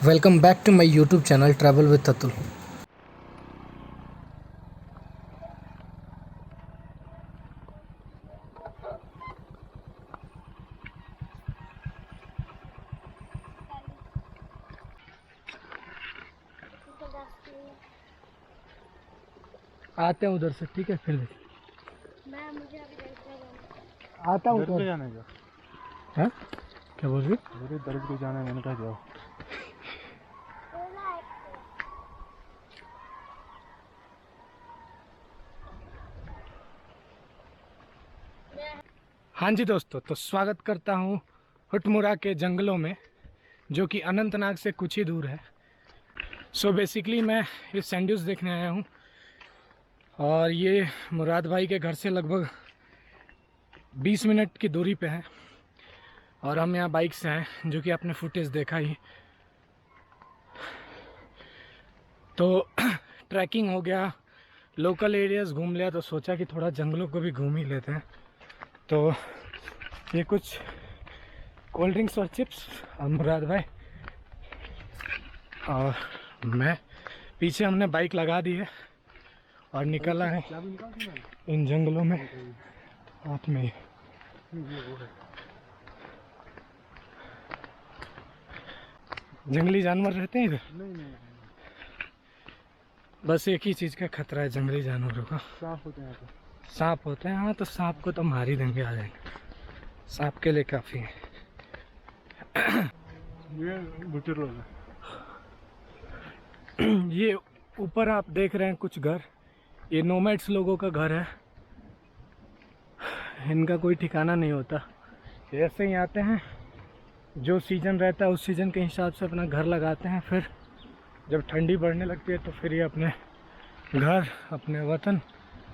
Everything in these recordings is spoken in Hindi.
Welcome back to my YouTube channel travel with Atul. आते हैं उधर से, ठीक है? फिर मैं मुझे अभी आता हूँ तो जाना है हैं? क्या बोल रही? मेरे दर्द को जाना है, मैंने कहा जाओ। हाँ जी दोस्तों, तो स्वागत करता हूँ हुटमुरा के जंगलों में, जो कि अनंतनाग से कुछ ही दूर है। सो बेसिकली मैं ये सैंड देखने आया हूँ और ये मुराद भाई के घर से लगभग 20 मिनट की दूरी पे है और हम यहाँ बाइक से हैं, जो कि आपने फुटेज देखा ही। तो ट्रैकिंग हो गया, लोकल एरियाज़ घूम लिया, तो सोचा कि थोड़ा जंगलों को भी घूम ही लेते हैं। तो ये कुछ कोल्ड ड्रिंक्स और चिप्स और मुराद भाई और मैं, पीछे हमने बाइक लगा दी है और निकला है इन जंगलों में। हाथ में जंगली जानवर रहते हैं इधर। नहीं, बस एक ही चीज़ का खतरा है जंगली जानवरों का, सांप होते हैं यहाँ सांप होते हैं। हाँ, तो सांप को तो मार ही देंगे, आ जाएंगे। सांप के लिए काफ़ी है। ये बुजुर्ग लोग हैं। ये ऊपर आप देख रहे हैं कुछ घर, ये नोमैड्स लोगों का घर है। इनका कोई ठिकाना नहीं होता, ऐसे ही आते हैं, जो सीज़न रहता है उस सीज़न के हिसाब से अपना घर लगाते हैं। फिर जब ठंडी बढ़ने लगती है तो फिर ये अपने घर, अपने वतन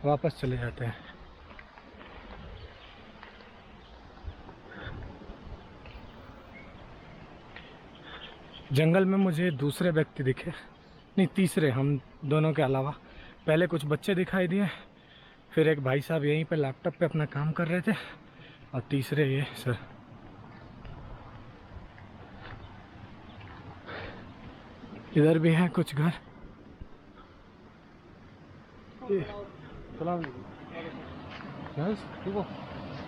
वापस चले जाते हैं। जंगल में मुझे दूसरे व्यक्ति दिखे, नहीं तीसरे, हम दोनों के अलावा। पहले कुछ बच्चे दिखाई दिए, फिर एक भाई साहब यहीं पे लैपटॉप पे अपना काम कर रहे थे, और तीसरे ये सर। इधर भी हैं कुछ घर। सलाम ठीक हो?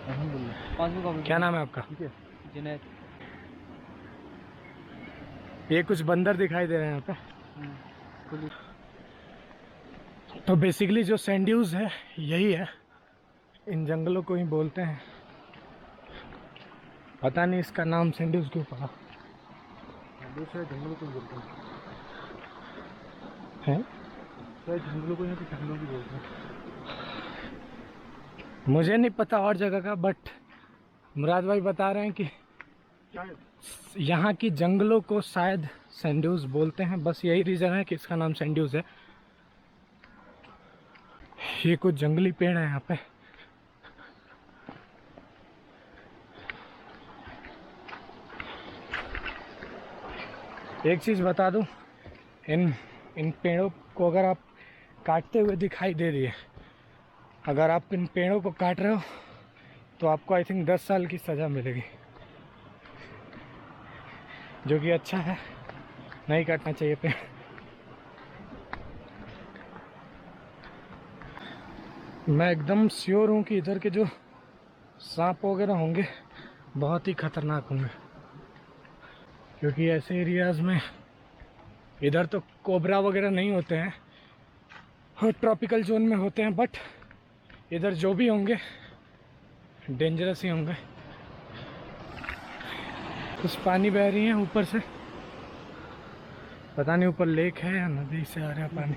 अल्हम्दुलिल्लाह। क्या नाम है आपका? ठीक है। जुनैद। ये कुछ बंदर दिखाई दे रहे हैं यहाँ पे। तो बेसिकली जो सैंड्यूज है यही है, इन जंगलों को ही बोलते हैं। पता नहीं इसका नाम सैंड्यूज क्यों पड़ा दूसरे जंगलों को बोलते हैं। है। शायद जंगलों को यहाँ पे जंगलों की बोलते हैं। मुझे नहीं पता और जगह का, बट मुराद भाई बता रहे हैं कि यहाँ की जंगलों को शायद सैंड्यूज बोलते हैं। बस यही रीज़न है कि इसका नाम सैंड्यूज है। ये कुछ जंगली पेड़ है यहाँ पे। एक चीज़ बता दूँ, इन पेड़ों को अगर आप काटते हुए दिखाई दे रही है, अगर आप इन पेड़ों को काट रहे हो तो आपको आई थिंक 10 साल की सज़ा मिलेगी, जो कि अच्छा है, नहीं काटना चाहिए पेड़। मैं एकदम श्योर हूँ कि इधर के जो सांप वगैरह होंगे बहुत ही खतरनाक होंगे, क्योंकि ऐसे एरियाज़ में इधर तो कोबरा वगैरह नहीं होते हैं, और ट्रॉपिकल जोन में होते हैं, बट इधर जो भी होंगे डेंजरस ही होंगे। कुछ पानी बह रही है ऊपर से, पता नहीं ऊपर लेक है या नदी से आ रहा है पानी।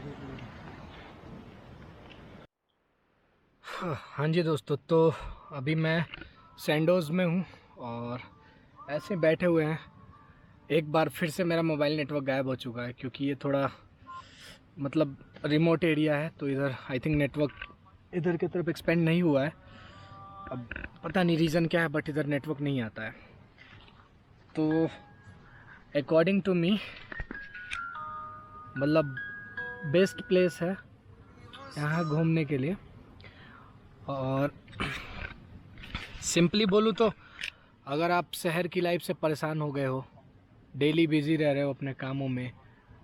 हाँ जी दोस्तों, तो अभी मैं सैंडोज में हूँ और ऐसे बैठे हुए हैं। एक बार फिर से मेरा मोबाइल नेटवर्क गायब हो चुका है, क्योंकि ये थोड़ा मतलब रिमोट एरिया है, तो इधर आई थिंक नेटवर्क इधर की तरफ एक्सपेंड नहीं हुआ है। अब पता नहीं रीज़न क्या है, बट इधर नेटवर्क नहीं आता है। तो अकॉर्डिंग टू मी मतलब बेस्ट प्लेस है यहाँ घूमने के लिए। और सिंपली बोलूँ तो अगर आप शहर की लाइफ से परेशान हो गए हो डेली बिजी रह रहे हो अपने कामों में,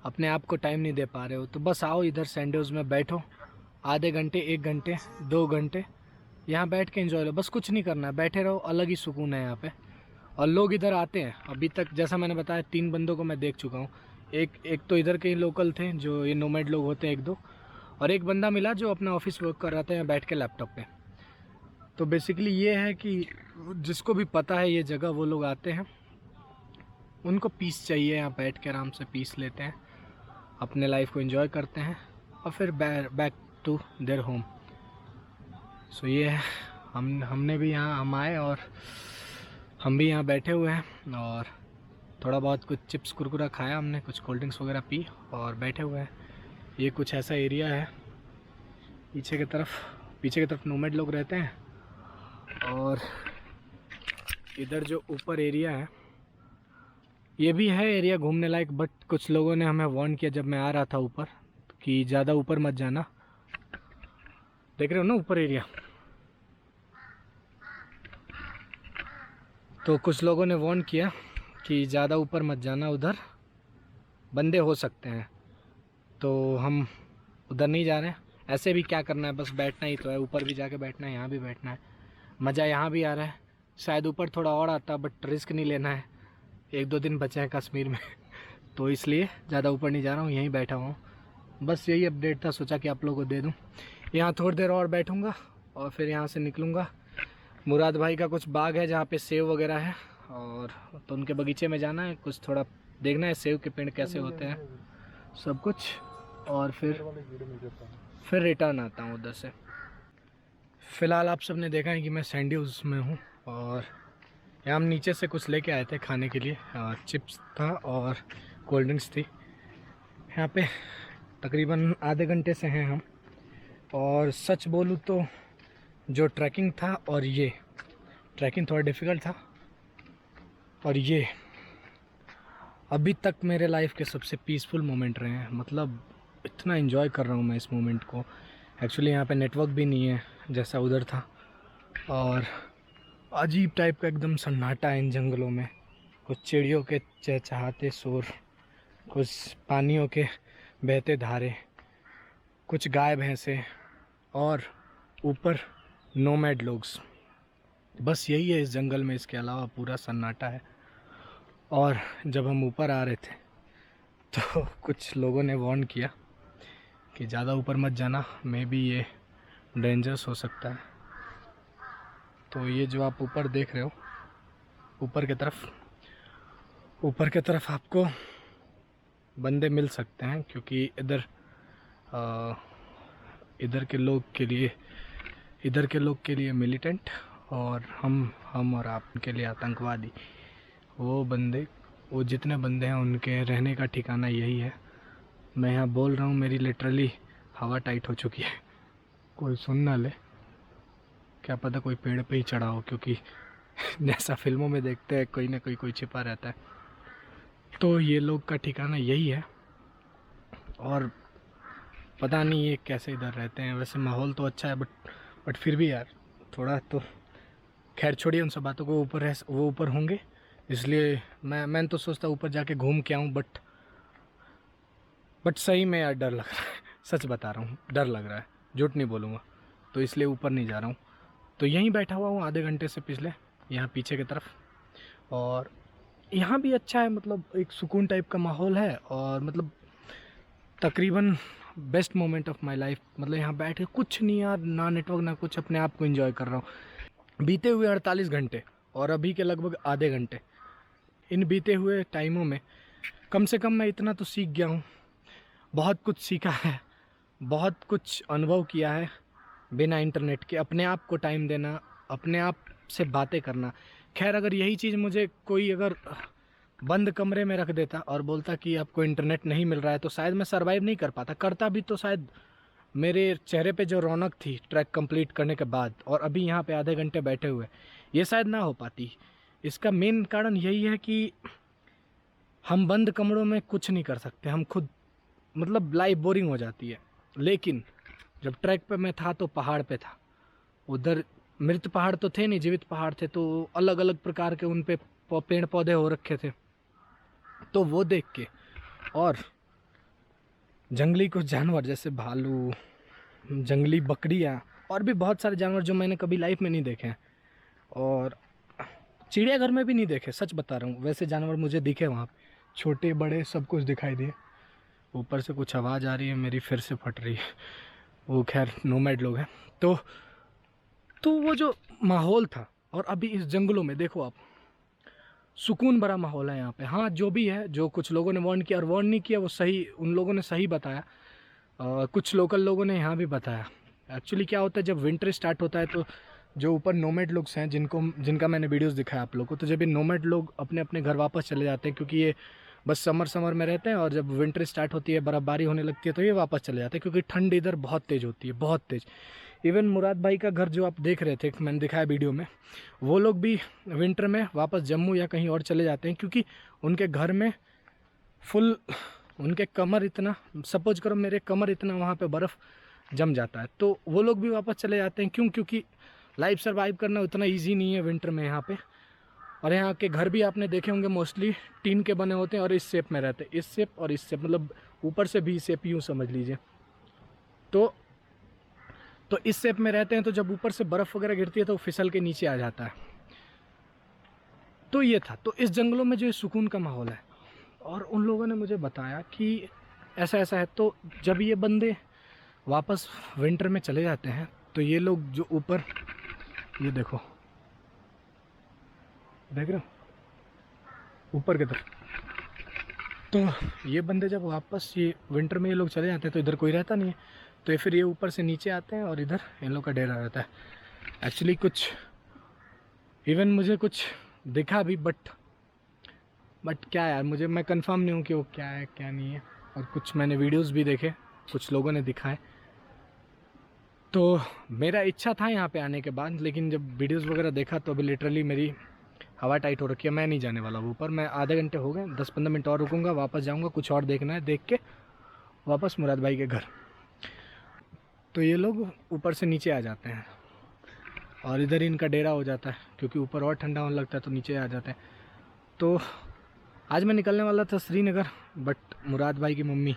अपने आप को टाइम नहीं दे पा रहे हो, तो बस आओ इधर सैंडोज में बैठो, आधे घंटे, 1 घंटे, 2 घंटे यहाँ बैठ के एंजॉय लो। बस कुछ नहीं करना है, बैठे रहो, अलग ही सुकून है यहाँ पे। और लोग इधर आते हैं, अभी तक जैसा मैंने बताया 3 बंदों को मैं देख चुका हूँ। एक तो इधर के ही लोकल थे जो ये नोमैड लोग होते हैं 1-2, और एक बंदा मिला जो अपना ऑफिस वर्क कर रहा था यहाँ बैठ के लैपटॉप पे। तो बेसिकली ये है कि जिसको भी पता है ये जगह, वो लोग आते हैं, उनको पीस चाहिए, यहाँ बैठ के आराम से पीस लेते हैं, अपने लाइफ को एंजॉय करते हैं और फिर बैक टू देयर होम। सो ये है, हमने भी यहाँ, हम आए और हम भी यहाँ बैठे हुए हैं और थोड़ा बहुत कुछ चिप्स कुरकुरा खाया हमने, कुछ कोल्ड ड्रिंक्स वगैरह पी और बैठे हुए हैं। ये कुछ ऐसा एरिया है, पीछे की तरफ नोमैड लोग रहते हैं। और इधर जो ऊपर एरिया है ये भी है एरिया घूमने लायक, बट कुछ लोगों ने हमें वार्न किया जब मैं आ रहा था ऊपर कि ज़्यादा ऊपर मत जाना। देख रहे हो ना ऊपर एरिया, तो कुछ लोगों ने वार्न किया कि ज़्यादा ऊपर मत जाना, उधर बंदे हो सकते हैं। तो हम उधर नहीं जा रहे हैं। ऐसे भी क्या करना है, बस बैठना ही तो है, ऊपर भी जाके बैठना है, यहाँ भी बैठना है, मज़ा यहाँ भी आ रहा है। शायद ऊपर थोड़ा और आता, बट रिस्क नहीं लेना है, 1-2 दिन बचे हैं कश्मीर में तो इसलिए ज़्यादा ऊपर नहीं जा रहा हूँ, यहीं बैठा हुआ हूँ। बस यही अपडेट था, सोचा कि आप लोगों को दे दूँ। यहाँ थोड़ी देर और बैठूँगा और फिर यहाँ से निकलूँगा। मुराद भाई का कुछ बाग है जहाँ पे सेव वगैरह है, और तो उनके बगीचे में जाना है, कुछ थोड़ा देखना है सेव के पेड़ कैसे होते हैं, सब कुछ, और फिर रिटर्न आता हूँ उधर से। फ़िलहाल आप सबने देखा है कि मैं सैंडोज में हूँ और यहाँ हम नीचे से कुछ लेके आए थे खाने के लिए, चिप्स था और कोल्ड ड्रिंक्स थी। यहाँ पे तकरीबन आधे घंटे से हैं हम, और सच बोलूँ तो जो ट्रैकिंग था और ये ट्रैकिंग थोड़ा डिफ़िकल्ट था, और ये अभी तक मेरे लाइफ के सबसे पीसफुल मोमेंट रहे हैं। मतलब इतना एंजॉय कर रहा हूँ मैं इस मोमेंट को। एक्चुअली यहाँ पे नेटवर्क भी नहीं है जैसा उधर था, और अजीब टाइप का एकदम सन्नाटा है इन जंगलों में। कुछ चिड़ियों के चहचहाते शोर, कुछ पानियों के बहते धारे, कुछ गाय भैंसे, और ऊपर नोमैड लोग। बस यही है इस जंगल में, इसके अलावा पूरा सन्नाटा है। और जब हम ऊपर आ रहे थे तो कुछ लोगों ने वार्न किया कि ज़्यादा ऊपर मत जाना, मे बी ये डेंजरस हो सकता है। तो ये जो आप ऊपर देख रहे हो, ऊपर की तरफ आपको बंदे मिल सकते हैं, क्योंकि इधर के लोग के लिए मिलिटेंट, और हम और आप के लिए आतंकवादी। वो जितने बंदे हैं उनके रहने का ठिकाना यही है। मैं यहाँ बोल रहा हूँ, मेरी लिटरली हवा टाइट हो चुकी है, कोई सुन ना ले, क्या पता कोई पेड़ पे ही चढ़ा हो, क्योंकि जैसा फिल्मों में देखते हैं कोई ना कोई छिपा रहता है। तो ये लोग का ठिकाना यही है, और पता नहीं ये कैसे इधर रहते हैं। वैसे माहौल तो अच्छा है, बट फिर भी यार थोड़ा तो, खैर छोड़िए उन सब बातों को। वो ऊपर होंगे, इसलिए मैं तो सोचता ऊपर जाके घूम के आऊँ, बट सही में यार डर लग रहा है। सच बता रहा हूँ, डर लग रहा है, झूठ नहीं बोलूँगा, तो इसलिए ऊपर नहीं जा रहा हूँ। तो यहीं बैठा हुआ हूँ आधे घंटे से पिछले, यहाँ पीछे की तरफ। और यहाँ भी अच्छा है, मतलब एक सुकून टाइप का माहौल है, और मतलब तकरीबन best moment of my life. मतलब यहाँ बैठ के कुछ नहीं यार, ना नेटवर्क ना कुछ, अपने आप को एंजॉय कर रहा हूँ। बीते हुए 48 घंटे और अभी के लगभग आधे घंटे, इन बीते हुए टाइमों में कम से कम मैं इतना तो सीख गया हूँ, बहुत कुछ सीखा है, बहुत कुछ अनुभव किया है बिना इंटरनेट के। अपने आप को टाइम देना, अपने आप से बातें करना। खैर अगर यही चीज़ मुझे कोई अगर बंद कमरे में रख देता और बोलता कि आपको इंटरनेट नहीं मिल रहा है, तो शायद मैं सरवाइव नहीं कर पाता। करता भी तो शायद मेरे चेहरे पे जो रौनक थी ट्रैक कंप्लीट करने के बाद, और अभी यहाँ पे आधे घंटे बैठे हुए, ये शायद ना हो पाती। इसका मेन कारण यही है कि हम बंद कमरों में कुछ नहीं कर सकते, हम खुद, मतलब लाइफ बोरिंग हो जाती है। लेकिन जब ट्रैक पे मैं था तो पहाड़ पे था, उधर मृत पहाड़ तो थे नहीं, जीवित पहाड़ थे, तो अलग अलग प्रकार के उन पे पेड़ पौधे हो रखे थे। तो वो देख के, और जंगली कुछ जानवर जैसे भालू, जंगली बकरियाँ और भी बहुत सारे जानवर जो मैंने कभी लाइफ में नहीं देखे हैं, और चिड़ियाघर में भी नहीं देखे, सच बता रहा हूँ। वैसे जानवर मुझे दिखे वहाँ पे, छोटे बड़े सब कुछ दिखाई दिए। ऊपर से कुछ आवाज़ आ रही है मेरी, फिर से फट रही है। वो खैर नोमैड लोग हैं। तो वो जो माहौल था, और अभी इस जंगलों में देखो आप, सुकून भरा माहौल है यहाँ पे। हाँ, जो भी है, जो कुछ लोगों ने वार्न किया और वार्न नहीं किया वो सही, उन लोगों ने सही बताया। कुछ लोकल लोगों ने यहाँ भी बताया। एक्चुअली क्या होता है, जब विंटर स्टार्ट होता है तो जो ऊपर नोमैड लोग हैं, जिनका मैंने वीडियोस दिखाया आप लोगों को, तो जब ये नोमैड लोग अपने अपने घर वापस चले जाते हैं, क्योंकि ये बस समर में रहते हैं, और जब विंटर स्टार्ट होती है, बर्फ़बारी होने लगती है, तो ये वापस चले जाते हैं, क्योंकि ठंड इधर बहुत तेज़ होती है, बहुत तेज़। इवन मुराद भाई का घर जो आप देख रहे थे, मैंने दिखाया वीडियो में, वो लोग भी विंटर में वापस जम्मू या कहीं और चले जाते हैं, क्योंकि उनके घर में फुल, उनके कमर इतना, सपोज करो मेरे कमर इतना वहाँ पे बर्फ़ जम जाता है, तो वो लोग भी वापस चले जाते हैं। क्यों? क्योंकि लाइफ सर्वाइव करना उतना इजी नहीं है विंटर में यहाँ पे। और यहाँ के घर भी आपने देखे होंगे, मोस्टली टीन के बने होते हैं और इस शेप में रहते हैं, इस शेप और इस शेप, मतलब ऊपर से भी शेप, यूँ समझ लीजिए। तो इस शेप में रहते हैं, तो जब ऊपर से बर्फ़ वगैरह गिरती है तो फिसल के नीचे आ जाता है। तो ये था। तो इस जंगलों में जो सुकून का माहौल है, और उन लोगों ने मुझे बताया कि ऐसा ऐसा है। तो जब ये बंदे वापस विंटर में चले जाते हैं, तो ये लोग जो ऊपर, ये देखो, देख रहे हो ऊपर की तरफ, तो ये बंदे जब वापस, ये विंटर में ये लोग चले जाते हैं, तो इधर कोई रहता नहीं है, तो ये फिर ये ऊपर से नीचे आते हैं और इधर इन लोग का डेरा रहता है। एक्चुअली कुछ इवन मुझे कुछ दिखा भी, बट क्या यार, मैं कंफर्म नहीं हूँ कि वो क्या है क्या नहीं है। और कुछ मैंने वीडियोस भी देखे, कुछ लोगों ने दिखाए, तो मेरा इच्छा था यहाँ पे आने के बाद, लेकिन जब वीडियोस वगैरह देखा तो अभी लिटरली मेरी हवा टाइट हो रखी है। मैं नहीं जाने वाला ऊपर। मैं आधे घंटे हो गए, 10-15 मिनट और रुकूंगा, वापस जाऊंगा, कुछ और देखना है, देख के वापस मुराद भाई के घर। तो ये लोग ऊपर से नीचे आ जाते हैं और इधर इनका डेरा हो जाता है, क्योंकि ऊपर और ठंडा होने लगता है, तो नीचे आ जाते हैं। तो आज मैं निकलने वाला था श्रीनगर, बट मुराद भाई की मम्मी,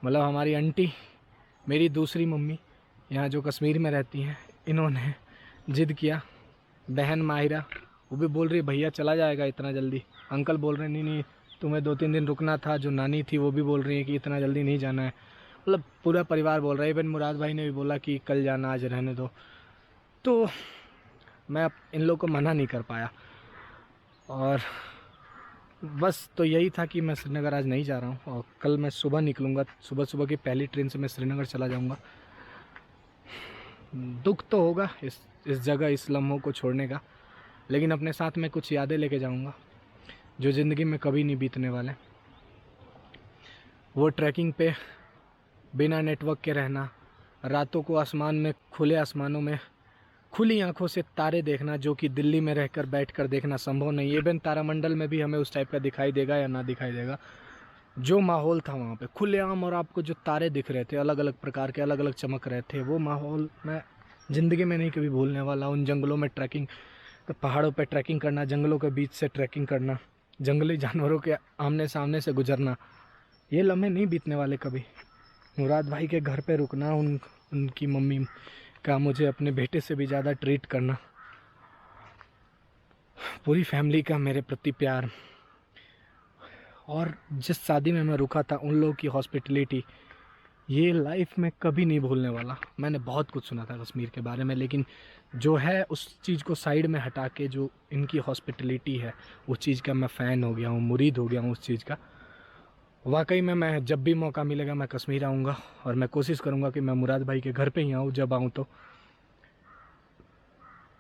मतलब हमारी आंटी, मेरी दूसरी मम्मी यहाँ जो कश्मीर में रहती हैं, इन्होंने ज़िद किया। बहन माहिरा, वो भी बोल रही भैया चला जाएगा इतना जल्दी। अंकल बोल रहे नहीं नहीं, तुम्हें 2-3 दिन रुकना था। जो नानी थी वो भी बोल रही है कि इतना जल्दी नहीं जाना है। मतलब पूरा परिवार बोल रहा है। इवन मुराद भाई ने भी बोला कि कल जाना, आज रहने दो। तो मैं अब इन लोगों को मना नहीं कर पाया, और बस तो यही था कि मैं श्रीनगर आज नहीं जा रहा हूँ, और कल मैं सुबह निकलूँगा। सुबह की पहली ट्रेन से मैं श्रीनगर चला जाऊँगा। दुख तो होगा इस जगह, इस लम्हों को छोड़ने का, लेकिन अपने साथ में कुछ यादें लेके जाऊंगा जो ज़िंदगी में कभी नहीं बीतने वाले। वो ट्रैकिंग पे बिना नेटवर्क के रहना, रातों को आसमान में, खुले आसमानों में खुली आंखों से तारे देखना, जो कि दिल्ली में रहकर बैठकर देखना संभव नहीं है। इवन तारामंडल में भी हमें उस टाइप का दिखाई देगा या ना दिखाई देगा। जो माहौल था वहाँ पे खुलेआम, और आपको जो तारे दिख रहे थे अलग अलग प्रकार के, अलग अलग चमक रहे थे, वो माहौल मैं ज़िंदगी में नहीं कभी भूलने वाला। उन जंगलों में ट्रैकिंग, पहाड़ों पे ट्रैकिंग करना, जंगलों के बीच से ट्रैकिंग करना, जंगली जानवरों के आमने सामने से गुजरना, ये लम्हे नहीं बीतने वाले कभी। मुराद भाई के घर पे रुकना, उनकी मम्मी का मुझे अपने बेटे से भी ज़्यादा ट्रीट करना, पूरी फैमिली का मेरे प्रति प्यार, और जिस शादी में मैं रुका था उन लोगों की हॉस्पिटलिटी, ये लाइफ में कभी नहीं भूलने वाला। मैंने बहुत कुछ सुना था कश्मीर के बारे में, लेकिन जो है उस चीज़ को साइड में हटा के जो इनकी हॉस्पिटलिटी है, उस चीज़ का मैं फ़ैन हो गया हूँ, मुरीद हो गया हूँ उस चीज़ का। वाकई में मैं जब भी मौका मिलेगा मैं कश्मीर आऊँगा, और मैं कोशिश करूँगा कि मैं मुराद भाई के घर पे ही आऊँ जब आऊँ तो।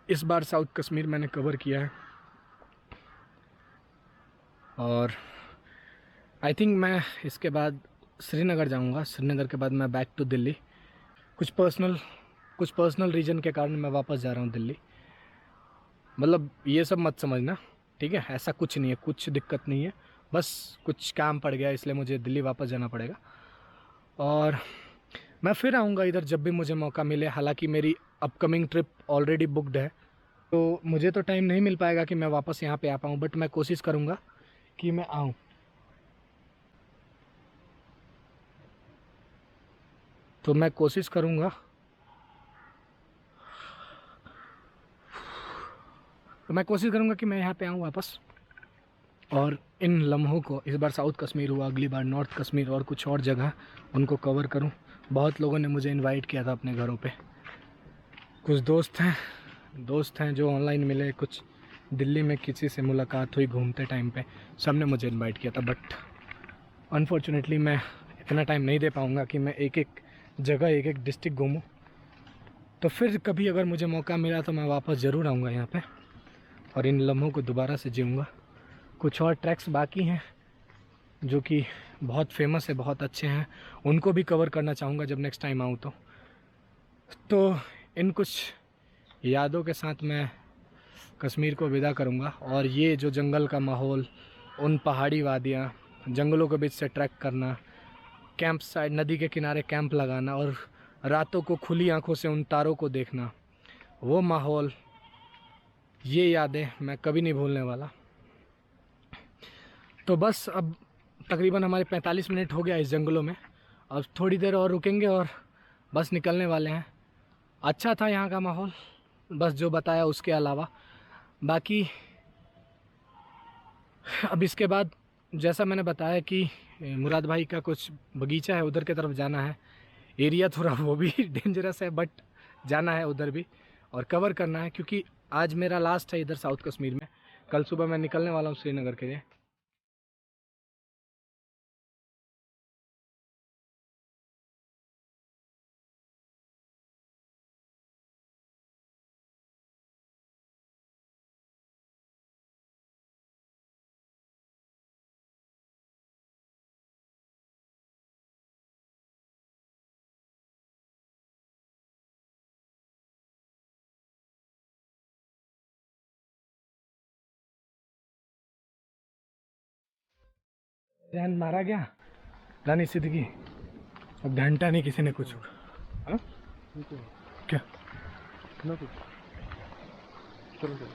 इस बार साउथ कश्मीर मैंने कवर किया है, और आई थिंक मैं इसके बाद श्रीनगर जाऊंगा। श्रीनगर के बाद मैं बैक टू दिल्ली। कुछ पर्सनल रीज़न के कारण मैं वापस जा रहा हूँ दिल्ली। मतलब ये सब मत समझना, ठीक है? ऐसा कुछ नहीं है, कुछ दिक्कत नहीं है, बस कुछ काम पड़ गया इसलिए मुझे दिल्ली वापस जाना पड़ेगा। और मैं फिर आऊँगा इधर जब भी मुझे मौका मिले। हालांकि मेरी अपकमिंग ट्रिप ऑलरेडी बुकड है, तो मुझे तो टाइम नहीं मिल पाएगा कि मैं वापस यहाँ पे आ पाऊँ, बट मैं कोशिश करूँगा कि मैं आऊँ। तो मैं कोशिश करूँगा कि मैं यहाँ पे आऊँ वापस और इन लम्हों को, इस बार साउथ कश्मीर हुआ, अगली बार नॉर्थ कश्मीर और कुछ और जगह, उनको कवर करूं। बहुत लोगों ने मुझे इनवाइट किया था अपने घरों पे। कुछ दोस्त हैं जो ऑनलाइन मिले, कुछ दिल्ली में किसी से मुलाकात हुई घूमते टाइम पे, सब ने मुझे इनवाइट किया था। बट अनफॉर्चुनेटली मैं इतना टाइम नहीं दे पाऊँगा कि मैं एक एक जगह, एक एक डिस्ट्रिक्ट घूमूँ। तो फिर कभी अगर मुझे मौका मिला तो मैं वापस ज़रूर आऊँगा यहाँ पे और इन लम्हों को दोबारा से जीऊँगा। कुछ और ट्रैक्स बाकी हैं जो कि बहुत फेमस है, बहुत अच्छे हैं, उनको भी कवर करना चाहूँगा जब नेक्स्ट टाइम आऊँ तो इन कुछ यादों के साथ मैं कश्मीर को विदा करूँगा। और ये जो जंगल का माहौल, उन पहाड़ी वादियाँ, जंगलों के बीच से ट्रैक करना, कैंप साइड, नदी के किनारे कैंप लगाना और रातों को खुली आंखों से उन तारों को देखना, वो माहौल, ये यादें मैं कभी नहीं भूलने वाला। तो बस अब तकरीबन हमारे 45 मिनट हो गया इस जंगलों में, अब थोड़ी देर और रुकेंगे और बस निकलने वाले हैं। अच्छा था यहाँ का माहौल, बस जो बताया उसके अलावा। बाकी अब इसके बाद जैसा मैंने बताया कि मुराद भाई का कुछ बगीचा है, उधर की तरफ जाना है। एरिया थोड़ा वो भी डेंजरस है, बट जाना है उधर भी और कवर करना है, क्योंकि आज मेरा लास्ट है इधर साउथ कश्मीर में। कल सुबह मैं निकलने वाला हूँ श्रीनगर के लिए। रैन मारा गया, रानी सिद्दीकी, अब घंटा नहीं किसी ने कुछ। हाँ क्या ना कुछ, चलो चलो।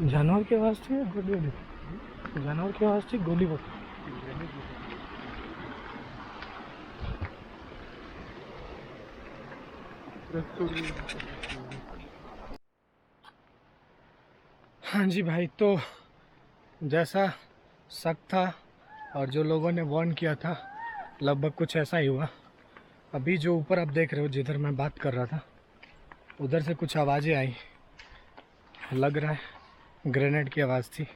जानवर की आवाज़ थी, जानवर की आवाज़ थी, गोली वो। हाँ जी भाई, तो जैसा शक था और जो लोगों ने वार्न किया था, लगभग कुछ ऐसा ही हुआ। अभी जो ऊपर आप देख रहे हो, जिधर मैं बात कर रहा था, उधर से कुछ आवाज़ें आई, लग रहा है ग्रेनेड की आवाज़ थी।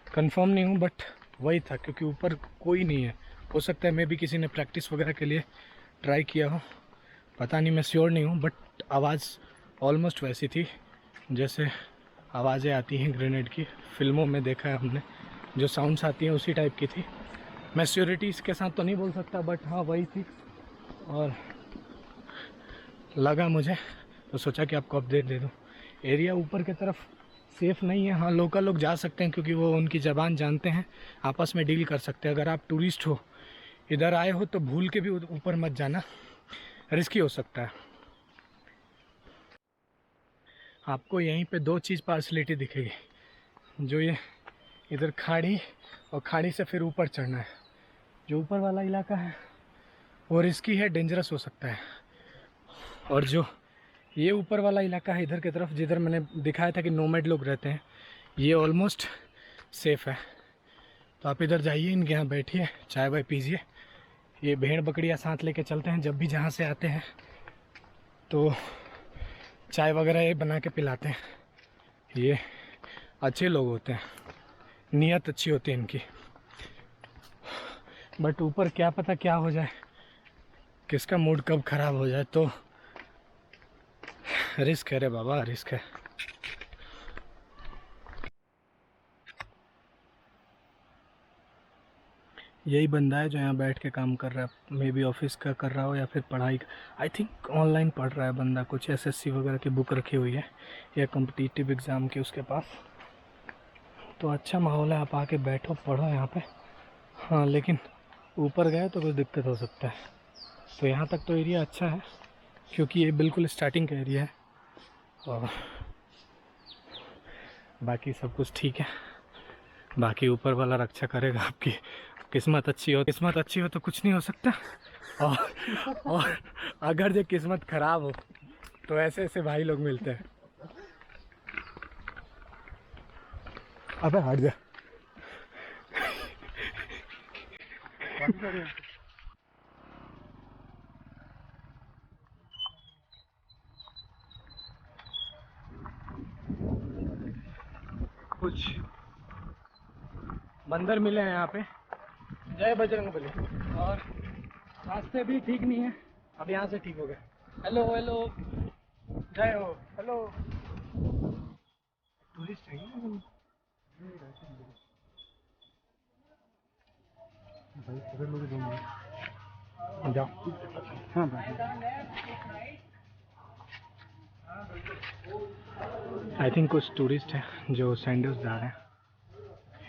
कंफर्म नहीं हूँ, बट वही था, क्योंकि ऊपर कोई नहीं है। हो सकता है मैं भी किसी ने प्रैक्टिस वगैरह के लिए ट्राई किया हो, पता नहीं, मैं श्योर नहीं हूँ। बट आवाज़ ऑलमोस्ट वैसी थी जैसे आवाज़ें आती हैं ग्रेनेड की, फिल्मों में देखा है हमने, जो साउंड्स आती हैं उसी टाइप की थी। मैं श्योरिटी इसके साथ तो नहीं बोल सकता, बट हाँ वही थी और लगा मुझे, तो सोचा कि आपको अपडेट दे दूँ। एरिया ऊपर की तरफ सेफ़ नहीं है। हाँ, लोकल लोग जा सकते हैं क्योंकि वो उनकी ज़बान जानते हैं, आपस में डील कर सकते हैं। अगर आप टूरिस्ट हो, इधर आए हो, तो भूल के भी ऊपर मत जाना, रिस्की हो सकता है। आपको यहीं पे दो चीज़ पार्सलिटी दिखेगी, जो ये इधर खाड़ी और खाड़ी से फिर ऊपर चढ़ना है। जो ऊपर वाला इलाका है वो रिस्की है, डेंजरस हो सकता है, और जो ये ऊपर वाला इलाका है इधर की तरफ, जिधर मैंने दिखाया था कि नोमैड लोग रहते हैं, ये ऑलमोस्ट सेफ़ है। तो आप इधर जाइए, इनके यहाँ बैठिए, चाय वाय पीजिए। ये भेड़ बकरियाँ साथ लेके चलते हैं, जब भी जहाँ से आते हैं तो चाय वगैरह ये बना के पिलाते हैं। ये अच्छे लोग होते हैं, नीयत अच्छी होती है इनकी। बट ऊपर क्या पता क्या हो जाए, किसका मूड कब ख़राब हो जाए, तो रिस्क है रे बाबा, रिस्क है। यही बंदा है जो यहाँ बैठ के काम कर रहा है, मे बी ऑफिस का कर रहा हो या फिर पढ़ाई का। आई थिंक ऑनलाइन पढ़ रहा है बंदा, कुछ एसएससी वगैरह की बुक रखी हुई है या कॉम्पिटिटिव एग्ज़ाम की उसके पास। तो अच्छा माहौल है, आप आके बैठो, पढ़ो यहाँ पे। हाँ, लेकिन ऊपर गए तो कुछ दिक्कत हो सकता है। तो यहाँ तक तो एरिया अच्छा है, क्योंकि ये बिल्कुल स्टार्टिंग का एरिया है। और बाकी सब कुछ ठीक है, बाकी ऊपर वाला रक्षा करेगा। आपकी किस्मत अच्छी हो तो कुछ नहीं हो सकता, और अगर जो किस्मत खराब हो तो ऐसे ऐसे भाई लोग मिलते हैं। अबे हट जा। कुछ बंदर मिले हैं यहाँ पे, जय बजरंगबली, और रास्ते भी ठीक नहीं है, अब यहाँ से ठीक हो गया। हेलो हेलो, जय हो, हेलो। टूरिस्ट है क्या? जाओ। हाँ आई थिंक कुछ टूरिस्ट हैं जो सैंडल्स जा रहे हैं।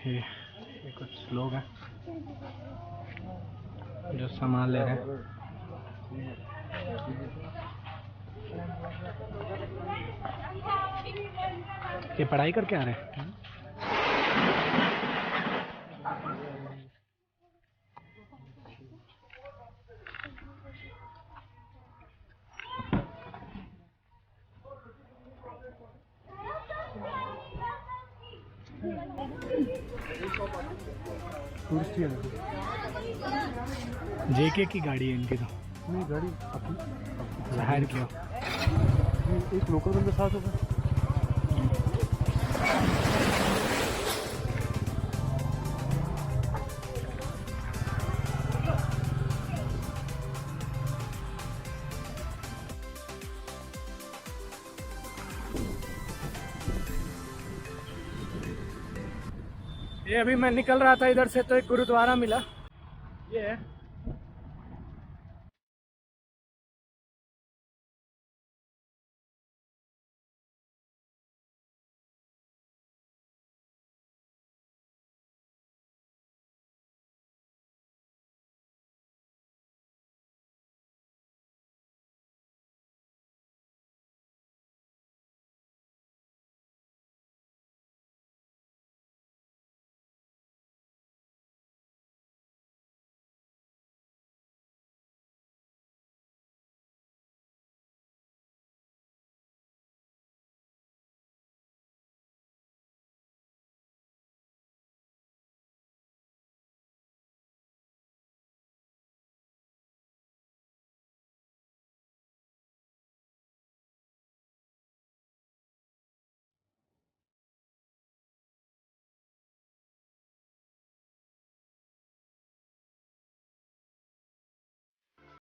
ये कुछ लोग हैं जो सामान ले रहे हैं। ये पढ़ाई करके आ रहे हैं। टूरिस्ट ही है जेके की गाड़ी है इनकी तो। नहीं गाड़ी अपनी हायर क्यों? एक लोकल बंदा साथ होगा। ये अभी मैं निकल रहा था इधर से तो एक गुरुद्वारा मिला, ये है